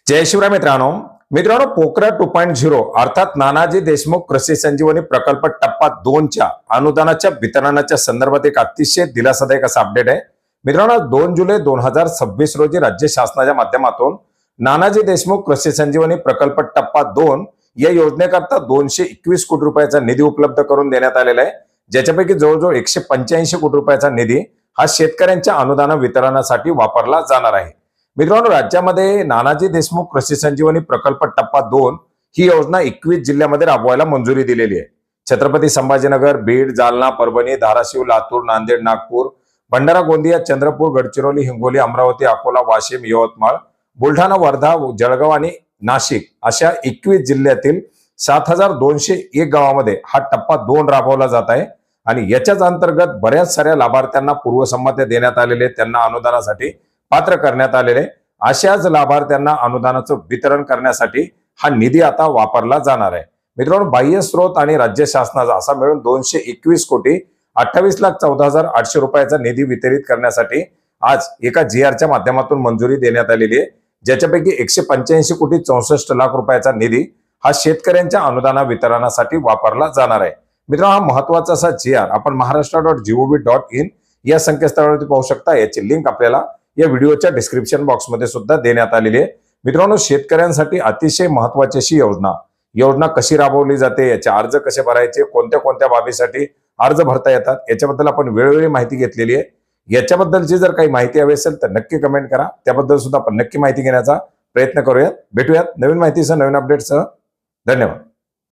जय शिवराय मित्रांनो पोकरा 2.0 अर्थात नानाजी देशमुख कृषी संजीवनी प्रकल्प टप्पा 2 च्या अनुदानाच्या वितरणाच्या संदर्भात एक अतिशय दिलासादायक असा अपडेट आहे। मित्रांनो 2 जुलै 2026 रोजी राज्य शासनाच्या माध्यमातून नानाजी देशमुख कृषी संजीवनी प्रकल्प टप्पा 2 या योजनेकरता 221 कोटी रुपयाचा निधी उपलब्ध करून देण्यात आलेला आहे, ज्याच्यापैकी जवळजवळ 185 कोटी रुपयाचा निधी हा शेतकऱ्यांच्या अनुदान वितरणासाठी वापरला जाणार आहे। मित्रांनो राज्यामध्ये नानाजी देशमुख कृषी संजीवनी प्रकल्प टप्पा 2 ही योजना 21 जिल्ह्यामध्ये राबवायला मंजुरी दिलेली आहे। छत्रपती संभाजीनगर, बीड, जालना, परभणी, धाराशिव, लातूर, नांदेड, नागपूर, भंडारा, गोंदिया, चंद्रपूर, गडचिरोली, हिंगोली, अमरावती, अकोला, वाशिम, यवतमाळ, बुलढाणा, वर्धा, जळगाव आणि नाशिक अशा 21 जिल्ह्यातील 7201 गावामध्ये हा टप्पा 2 राबवला जात आहे आणि याच्याच अंतर्गत बऱ्याच साऱ्या लाभार्थ्यांना पूर्वसंमत्या देण्यात आलेले, त्यांना अनुदानासाठी पात्र करण्यात आलेले, अशाच लाभार्थ्यांना अनुदानाचं वितरण करण्यासाठी हा निधी आता वापरला जाणार आहे। मित्रांनो बाह्य स्रोत आणि राज्य शासनाचा असा मिळून 221 कोटी 28,14,800 रुपयाचा निधी वितरित करण्यासाठी आज एका जीआरच्या माध्यमातून मंजुरी देण्यात आलेली आहे, ज्याच्यापैकी 185 कोटी 64 लाख रुपयाचा निधी हा शेतकऱ्यांच्या अनुदान वितरणासाठी वापरला जाणार आहे। मित्रांनो हा महत्वाचा असा जीआर आपण maharashtra.gov.in या संकेतस्थळावरती पाहू शकता। याची लिंक आपल्याला या व्हिडिओच्या डिस्क्रिप्शन बॉक्समध्ये सुद्धा देण्यात आलेली आहे। मित्रांनो शेतकऱ्यांसाठी अतिशय महत्त्वाची अशी योजना कशी राबवली जाते, याचे अर्ज कसे भरायचे, कोणत्या कोणत्या बाबीसाठी अर्ज भरता येतात, याच्याबद्दल आपण वेळोवेळी माहिती घेतलेली आहे। याच्याबद्दलची जर काही माहिती हवी असेल तर नक्की कमेंट करा, त्याबद्दल सुद्धा आपण नक्की माहिती घेण्याचा प्रयत्न करूयात। भेटूयात नवीन माहितीसह, नवीन अपडेटसह। धन्यवाद।